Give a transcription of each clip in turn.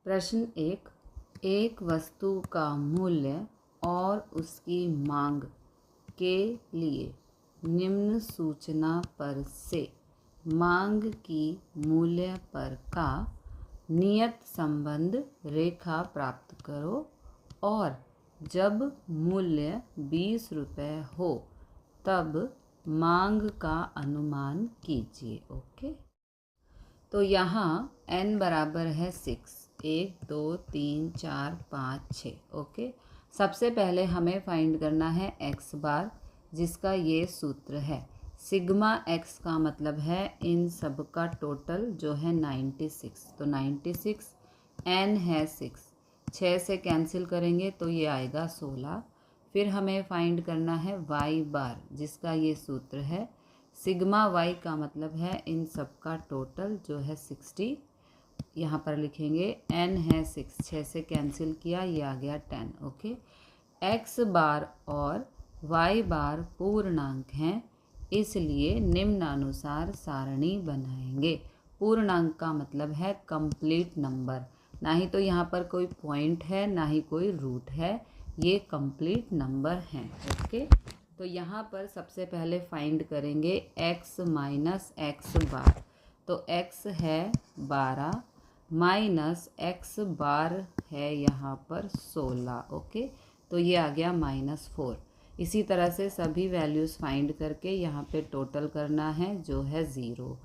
प्रश्न एक वस्तु का मूल्य और उसकी मांग के लिए निम्न सूचना पर से मांग की मूल्य पर का नियत संबंध रेखा प्राप्त करो और जब मूल्य 20 रुपये हो तब मांग का अनुमान कीजिए। ओके, तो यहाँ n बराबर है 6, 1 2 3 4 5 6। ओके, सबसे पहले हमें फाइंड करना है x बार, जिसका ये सूत्र है सिग्मा x का मतलब है इन सब का टोटल जो है 96। तो 96, n है 6 से कैंसिल करेंगे तो ये आएगा 16। फिर हमें फाइंड करना है y बार, जिसका ये सूत्र है सिग्मा y का मतलब है इन सब का टोटल जो है 60। यहाँ पर लिखेंगे n है 6 से कैंसिल किया, ये आ गया 10। ओके, x बार और y बार पूर्णांक हैं, इसलिए निम्नानुसार सारणी बनाएंगे। पूर्णांक का मतलब है कंप्लीट नंबर, ना ही तो यहाँ पर कोई पॉइंट है ना ही कोई रूट है, ये कंप्लीट नंबर हैं। ओके, तो यहाँ पर सबसे पहले फाइंड करेंगे x माइनस एक्स बार। तो x है 12 माइनस x बार है यहाँ पर 16। ओके, तो ये आ गया -4। इसी तरह से सभी वैल्यूज़ फाइंड करके यहाँ पे टोटल करना है जो है 0।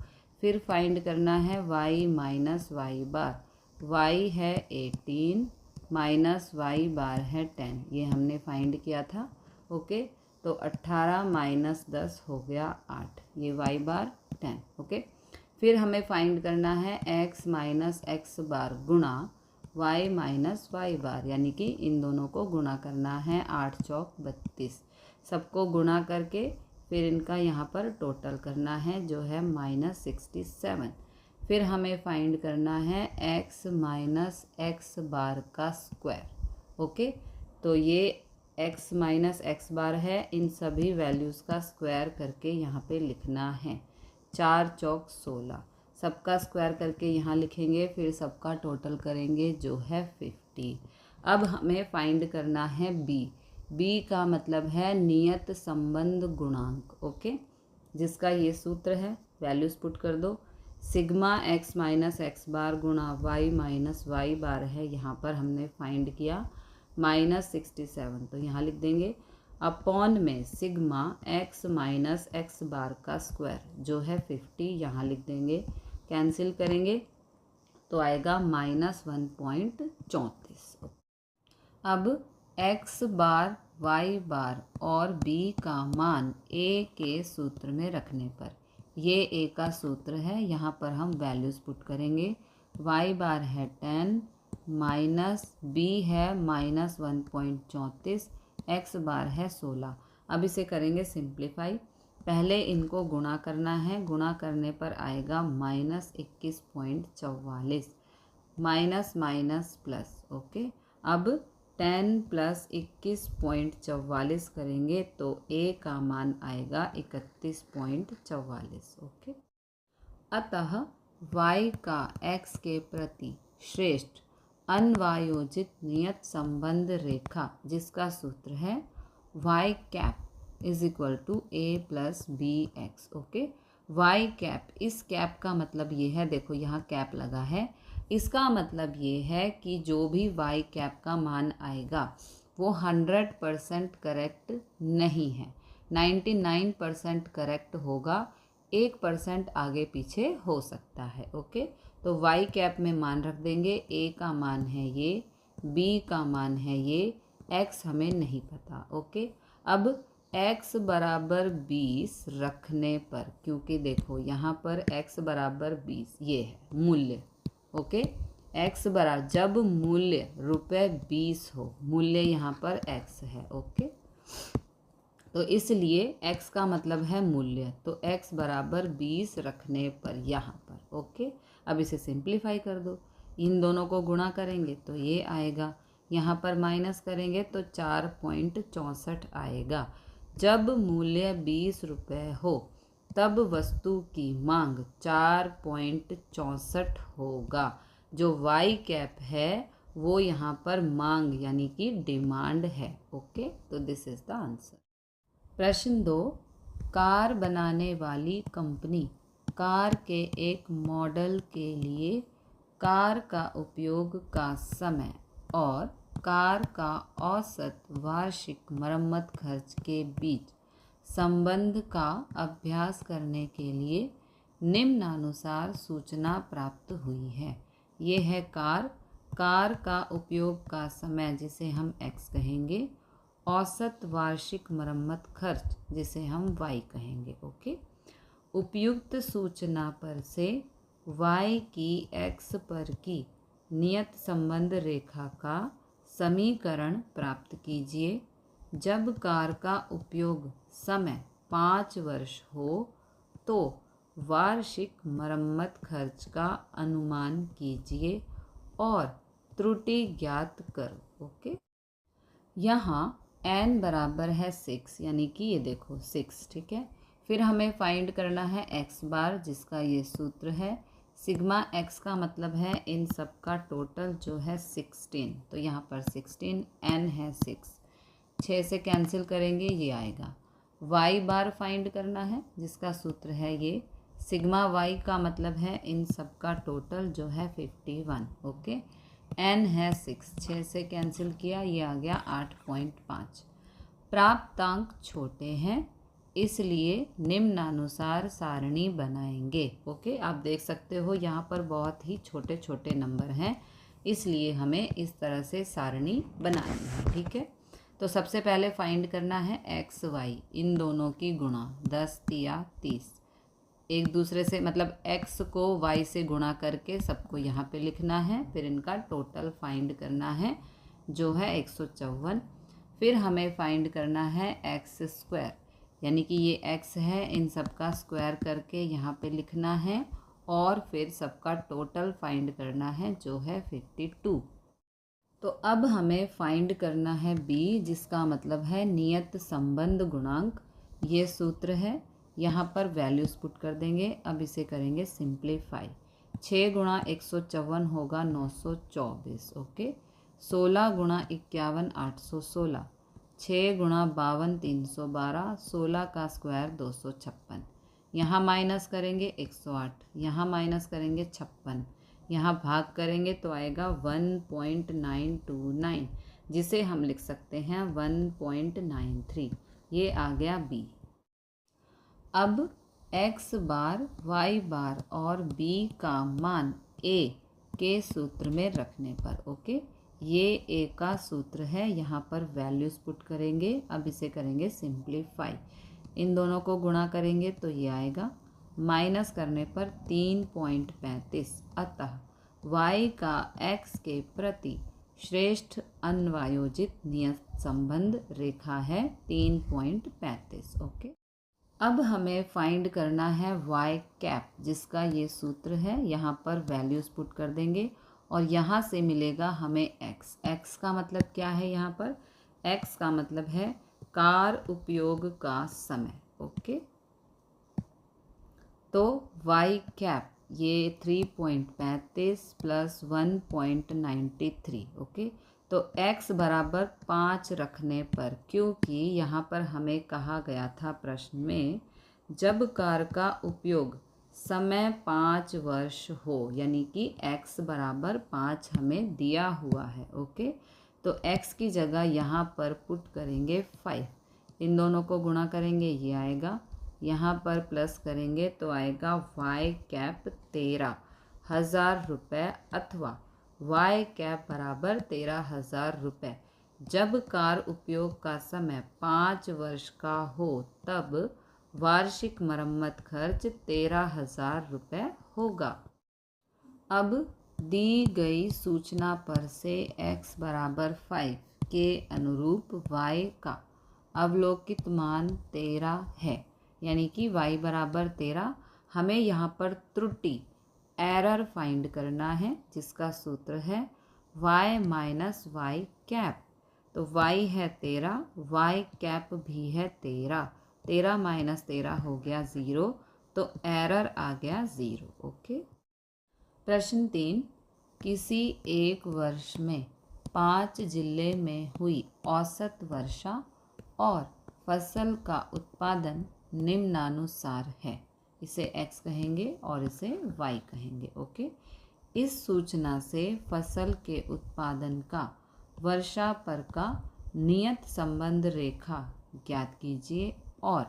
फिर फाइंड करना है y माइनस वाई बार। y है 18 माइनस वाई बार है 10, ये हमने फाइंड किया था। ओके, तो 18 माइनस 10 हो गया 8, ये y बार 10। ओके, फिर हमें फाइंड करना है x माइनस एक्स बार गुणा y माइनस वाई बार, यानी कि इन दोनों को गुणा करना है। 8 चौक 32, सबको गुणा करके फिर इनका यहाँ पर टोटल करना है जो है -67। फिर हमें फाइंड करना है x माइनस एक्स बार का स्क्वायर। ओके, तो ये x माइनस एक्स बार है, इन सभी वैल्यूज़ का स्क्वायर करके यहाँ पे लिखना है। 4 चौक 16, सबका स्क्वायर करके यहाँ लिखेंगे, फिर सबका टोटल करेंगे जो है 50। अब हमें फाइंड करना है b का मतलब है नियत संबंध गुणांक। ओके, जिसका ये सूत्र है, वैल्यूज़ पुट कर दो। सिग्मा x माइनस एक्स बार गुणा y माइनस वाई बार है, यहाँ पर हमने फाइंड किया -67, तो यहाँ लिख देंगे अपॉन में सिग्मा x माइनस एक्स बार का स्क्वायर जो है 50, यहाँ लिख देंगे। कैंसिल करेंगे तो आएगा -1.34। अब x बार, y बार और b का मान a के सूत्र में रखने पर, ये a का सूत्र है, यहाँ पर हम वैल्यूज़ पुट करेंगे। y बार है 10 माइनस b है -1.34, x बार है 16। अब इसे करेंगे सिंप्लीफाई। पहले इनको गुणा करना है, गुणा करने पर आएगा -21.44, माइनस माइनस प्लस। ओके, अब 10 प्लस 21.44 करेंगे तो a का मान आएगा 31.44। ओके, अतः y का x के प्रति श्रेष्ठ अनवायोजित नियत संबंध रेखा, जिसका सूत्र है y cap is equal to a plus B X. Okay, y cap, इस कैप का मतलब ये है, देखो यहाँ कैप लगा है, इसका मतलब ये है कि जो भी y कैप का मान आएगा वो 100% करेक्ट नहीं है, 99% करेक्ट होगा, 1% आगे पीछे हो सकता है। ओके, तो y कैप में मान रख देंगे, a का मान है ये, b का मान है ये, x हमें नहीं पता। ओके, अब x बराबर 20 रखने पर, क्योंकि देखो यहाँ पर x बराबर 20 ये है मूल्य। ओके, x बराबर, जब मूल्य ₹20 हो, मूल्य यहाँ पर x है। ओके, तो इसलिए x का मतलब है मूल्य, तो x बराबर 20 रखने पर यहाँ पर। ओके, अब इसे सिंप्लीफाई कर दो, इन दोनों को गुणा करेंगे तो ये आएगा, यहाँ पर माइनस करेंगे तो 4.64 आएगा। जब मूल्य 20 रुपये हो तब वस्तु की मांग 4.64 होगा। जो वाई कैप है वो यहाँ पर मांग यानी कि डिमांड है। ओके, तो दिस इज द आंसर। प्रश्न 2, कार बनाने वाली कंपनी कार के एक मॉडल के लिए कार का उपयोग का समय और कार का औसत वार्षिक मरम्मत खर्च के बीच संबंध का अभ्यास करने के लिए निम्नानुसार सूचना प्राप्त हुई है। ये है कार का उपयोग का समय जिसे हम x कहेंगे, औसत वार्षिक मरम्मत खर्च जिसे हम y कहेंगे। ओके, उपयुक्त सूचना पर से y की x पर की नियत संबंध रेखा का समीकरण प्राप्त कीजिए। जब कार का उपयोग समय 5 वर्ष हो तो वार्षिक मरम्मत खर्च का अनुमान कीजिए और त्रुटि ज्ञात करो। ओके, यहाँ n बराबर है 6 यानी कि ये देखो 6, ठीक है। फिर हमें फाइंड करना है x बार जिसका ये सूत्र है सिग्मा x का मतलब है इन सब का टोटल जो है 16, तो यहाँ पर 16, n है 6 से कैंसिल करेंगे ये आएगा। y बार फाइंड करना है जिसका सूत्र है ये सिग्मा y का मतलब है इन सब का टोटल जो है 51। ओके, n है 6 से कैंसिल किया ये आ गया 8.5। प्राप्तांक छोटे हैं इसलिए निम्नानुसार सारणी बनाएंगे। ओके, आप देख सकते हो यहाँ पर बहुत ही छोटे छोटे नंबर हैं इसलिए हमें इस तरह से सारणी बनानी है। ठीक है, तो सबसे पहले फाइंड करना है एक्स वाई, इन दोनों की गुणा 10 या 30, एक दूसरे से मतलब x को y से गुणा करके सबको यहाँ पे लिखना है। फिर इनका टोटल फाइंड करना है जो है 154। फिर हमें फाइंड करना है एक्स स्क्वायर यानी कि ये x है इन सब का स्क्वायर करके यहाँ पे लिखना है और फिर सबका टोटल फाइंड करना है जो है 52। तो अब हमें फाइंड करना है b जिसका मतलब है नियत संबंध गुणांक। ये सूत्र है, यहाँ पर वैल्यूज़ पुट कर देंगे। अब इसे करेंगे सिंप्लीफाई। 6 गुणा 154 होगा 924। ओके, 16 गुणा 51 816, 6 गुणा 52 312, 16 का स्क्वायर 256। यहाँ माइनस करेंगे 108, यहाँ माइनस करेंगे 56, यहाँ भाग करेंगे तो आएगा 1.929 जिसे हम लिख सकते हैं 1.93। ये आ गया b। अब x बार, y बार और b का मान a के सूत्र में रखने पर, ओके, ये a का सूत्र है, यहाँ पर वैल्यूज़ पुट करेंगे। अब इसे करेंगे सिंप्लीफाई, इन दोनों को गुणा करेंगे तो ये आएगा, माइनस करने पर 3.35। अतः y का x के प्रति श्रेष्ठ अन्वायोजित नियत संबंध रेखा है 3.35। ओके, अब हमें फाइंड करना है y कैप जिसका ये सूत्र है, यहाँ पर वैल्यूज़ पुट कर देंगे और यहाँ से मिलेगा हमें x का मतलब क्या है, यहाँ पर x का मतलब है कार उपयोग का समय। ओके, तो y कैप ये 3.35 प्लस 1.93। ओके, तो x बराबर 5 रखने पर, क्योंकि यहाँ पर हमें कहा गया था प्रश्न में जब कार का उपयोग समय 5 वर्ष हो, यानी कि x बराबर 5 हमें दिया हुआ है। ओके, तो x की जगह यहाँ पर पुट करेंगे 5, इन दोनों को गुणा करेंगे ये आएगा, यहाँ पर प्लस करेंगे तो आएगा y कैप 13,000 रुपये अथवा y कैप बराबर 13,000 रुपये। जब कार उपयोग का समय 5 वर्ष का हो तब वार्षिक मरम्मत खर्च 13,000 रुपये होगा। अब दी गई सूचना पर से x बराबर 5 के अनुरूप y का अवलोकित मान 13 है, यानी कि y बराबर 13। हमें यहाँ पर त्रुटि एरर फाइंड करना है जिसका सूत्र है y माइनस वाई कैप। तो y है 13, y कैप भी है 13, 13 माइनस 13 हो गया 0, तो एरर आ गया 0। ओके, प्रश्न 3, किसी एक वर्ष में 5 जिले में हुई औसत वर्षा और फसल का उत्पादन निम्नानुसार है। इसे x कहेंगे और इसे y कहेंगे। ओके, इस सूचना से फसल के उत्पादन का वर्षा पर का नियत संबंध रेखा ज्ञात कीजिए और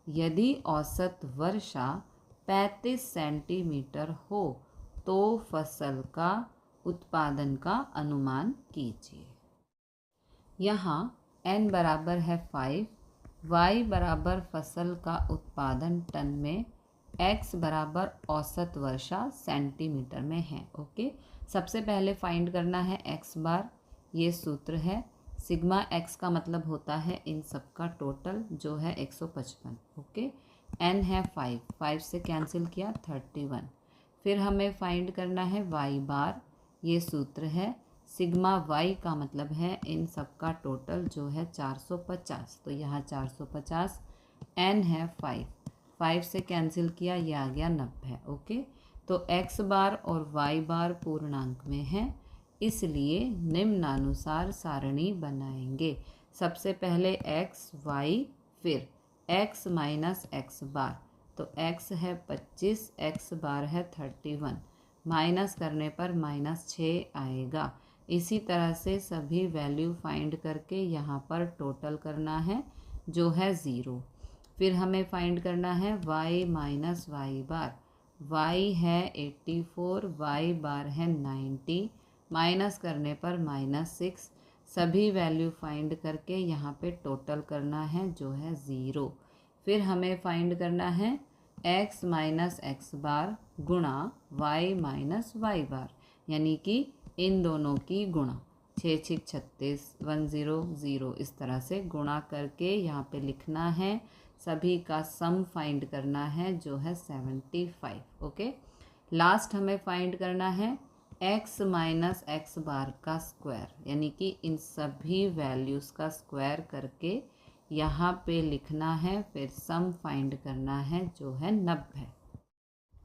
यदि औसत वर्षा 35 सेंटीमीटर हो तो फसल का उत्पादन का अनुमान कीजिए। यहाँ n बराबर है 5, y बराबर फसल का उत्पादन टन में, x बराबर औसत वर्षा सेंटीमीटर में है। ओके, सबसे पहले फाइंड करना है x बार। ये सूत्र है, सिग्मा x का मतलब होता है इन सब का टोटल जो है 155। ओके, n है 5 से कैंसिल किया 31। फिर हमें फाइंड करना है y बार। ये सूत्र है, सिग्मा y का मतलब है इन सब का टोटल जो है 450। तो यहाँ 450, n है 5 से कैंसिल किया, ये आ गया 90। ओके, तो x बार और y बार पूर्णांक में है, इसलिए निम्नानुसार सारणी बनाएंगे। सबसे पहले x y, फिर x माइनस x बार। तो x है 25, x बार है 31, माइनस करने पर -6 आएगा। इसी तरह से सभी वैल्यू फाइंड करके यहाँ पर टोटल करना है जो है 0। फिर हमें फाइंड करना है y माइनस y बार। y है 84, y बार है 90, माइनस करने पर -6। सभी वैल्यू फाइंड करके यहाँ पे टोटल करना है जो है 0। फिर हमें फाइंड करना है x माइनस x बार गुणा y माइनस y बार, यानी कि इन दोनों की गुणा 6 6 36 100 इस तरह से गुणा करके यहाँ पे लिखना है। सभी का सम फाइंड करना है जो है 75। ओके, लास्ट हमें फाइंड करना है x माइनस x बार का स्क्वायर, यानी कि इन सभी वैल्यूज़ का स्क्वायर करके यहाँ पे लिखना है। फिर सम फाइंड करना है जो है 90।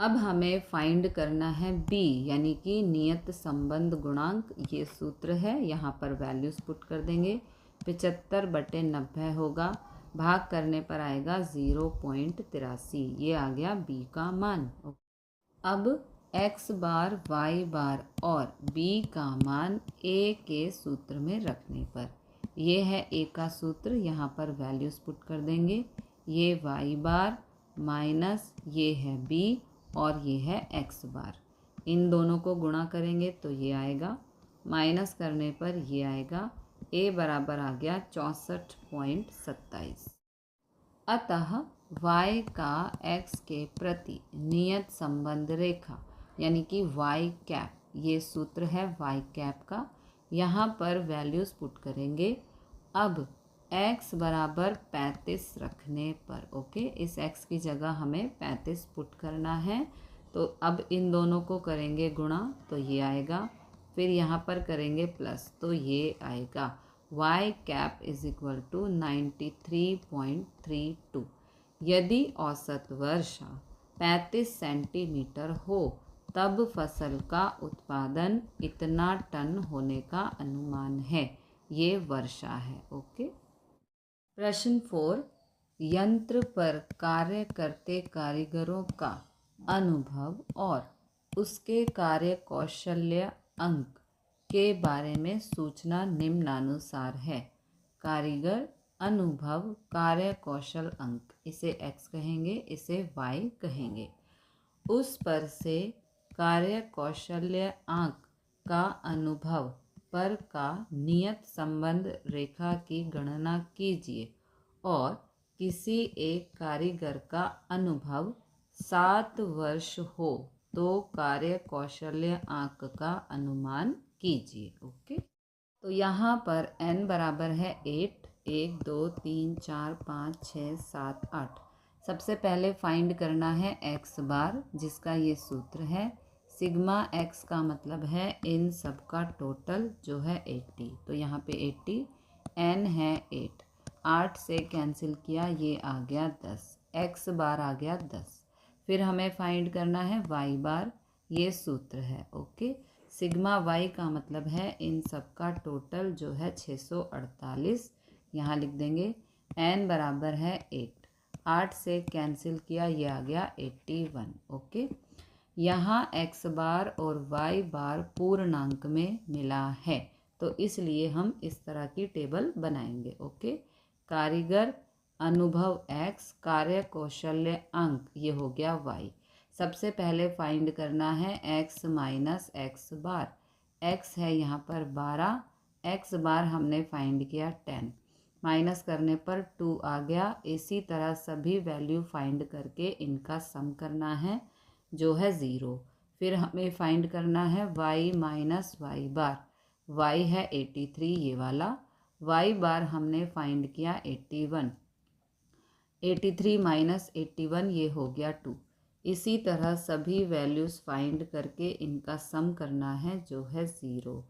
अब हमें फाइंड करना है b, यानी कि नियत संबंध गुणांक। ये सूत्र है, यहाँ पर वैल्यूज़ पुट कर देंगे। 75/90 होगा, भाग करने पर आएगा 0.83। ये आ गया b का मान। अब x बार, y बार और b का मान a के सूत्र में रखने पर, ये है a का सूत्र, यहाँ पर वैल्यूज़ पुट कर देंगे। ये y बार माइनस ये है b और ये है x बार। इन दोनों को गुणा करेंगे तो ये आएगा, माइनस करने पर ये आएगा। a बराबर आ गया 64.27। अतः y का x के प्रति नियत संबंध रेखा यानी कि y कैप, ये सूत्र है y कैप का। यहाँ पर वैल्यूज़ पुट करेंगे। अब x बराबर 35 रखने पर, ओके, इस x की जगह हमें 35 पुट करना है। तो अब इन दोनों को करेंगे गुणा तो ये आएगा, फिर यहाँ पर करेंगे प्लस तो ये आएगा। y cap is equal to 93.32। यदि औसत वर्षा 35 सेंटीमीटर हो तब फसल का उत्पादन इतना टन होने का अनुमान है। ये वर्षा है। ओके, प्रश्न 4, यंत्र पर कार्य करते कारीगरों का अनुभव और उसके कार्य कौशल्य अंक के बारे में सूचना निम्नानुसार है। कारीगर, अनुभव, कार्य कौशल अंक, इसे x कहेंगे, इसे y कहेंगे। उस पर से कार्य कौशल्य अंक का अनुभव पर का नियत संबंध रेखा की गणना कीजिए और किसी एक कारीगर का अनुभव 7 वर्ष हो तो कार्य कौशल्य अंक का अनुमान कीजिए। ओके, तो यहाँ पर n बराबर है 8, 1 2 3 4 5 6 7 8। सबसे पहले फाइंड करना है x बार, जिसका ये सूत्र है, सिग्मा x का मतलब है इन सब का टोटल जो है 80। तो यहाँ पे 80, n है 8 से कैंसिल किया, ये आ गया 10, x बार आ गया 10। फिर हमें फाइंड करना है y बार, ये सूत्र है। ओके, सिग्मा वाई का मतलब है इन सब का टोटल जो है 648, यहाँ लिख देंगे। n बराबर है 8, 8 से कैंसिल किया, ये आ गया 81। ओके, यहाँ x बार और y बार पूर्णांक में मिला है, तो इसलिए हम इस तरह की टेबल बनाएंगे। ओके, कारीगर अनुभव x, कार्य कौशल्य अंक, ये हो गया y। सबसे पहले फाइंड करना है x माइनस एक्स बार। x है यहाँ पर 12, x बार हमने फाइंड किया 10, माइनस करने पर 2 आ गया। इसी तरह सभी वैल्यू फाइंड करके इनका सम करना है जो है 0। फिर हमें फाइंड करना है y माइनस वाई बार। y है 83 ये वाला, y बार हमने फाइंड किया 81, 83 माइनस 81 ये हो गया 2। इसी तरह सभी वैल्यूज़ फाइंड करके इनका सम करना है जो है 0।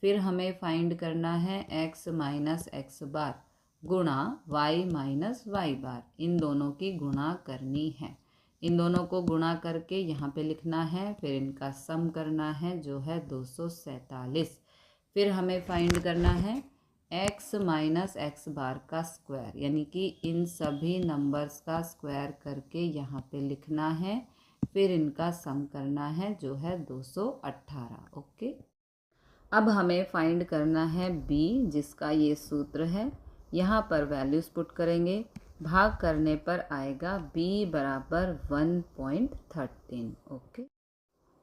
फिर हमें फाइंड करना है x माइनस एक्स बार गुणा y माइनस वाई बार, इन दोनों की गुणा करनी है। इन दोनों को गुणा करके यहाँ पे लिखना है, फिर इनका सम करना है जो है 247। फिर हमें फाइंड करना है x माइनस एक्स बार का स्क्वायर, यानी कि इन सभी नंबर्स का स्क्वायर करके यहाँ पे लिखना है, फिर इनका सम करना है जो है 218। ओके, अब हमें फाइंड करना है b, जिसका ये सूत्र है। यहाँ पर वैल्यूज़ पुट करेंगे, भाग करने पर आएगा b बराबर 1.13। ओके,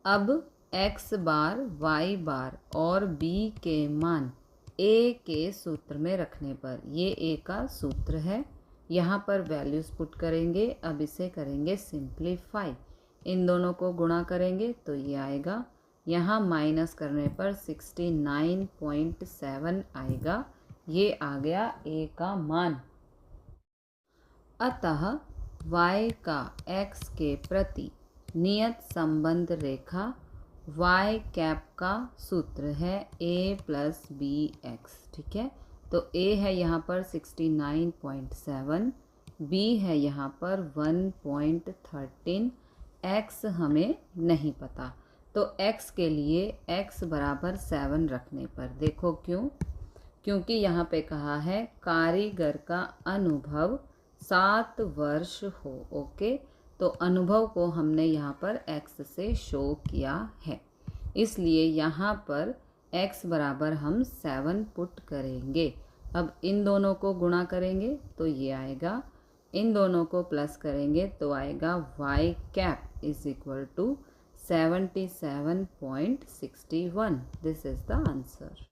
अब x बार, y बार और b के मान a के सूत्र में रखने पर, ये a का सूत्र है, यहाँ पर वैल्यूज़ पुट करेंगे। अब इसे करेंगे सिंप्लीफाई, इन दोनों को गुणा करेंगे तो ये आएगा, यहाँ माइनस करने पर 69.7 आएगा, ये आ गया a का मान। अतः y का x के प्रति नियत संबंध रेखा y कैप का सूत्र है a प्लस बी एक्स। ठीक है, तो a है यहाँ पर 69.7, b है यहाँ पर 1.13, x हमें नहीं पता, तो x के लिए x बराबर 7 रखने पर, देखो क्यों, क्योंकि यहाँ पे कहा है कारीगर का अनुभव 7 वर्ष हो। ओके, तो अनुभव को हमने यहाँ पर x से शो किया है, इसलिए यहाँ पर x बराबर हम 7 पुट करेंगे। अब इन दोनों को गुणा करेंगे तो ये आएगा, इन दोनों को प्लस करेंगे तो आएगा y cap is equal to 77.61। This is the answer.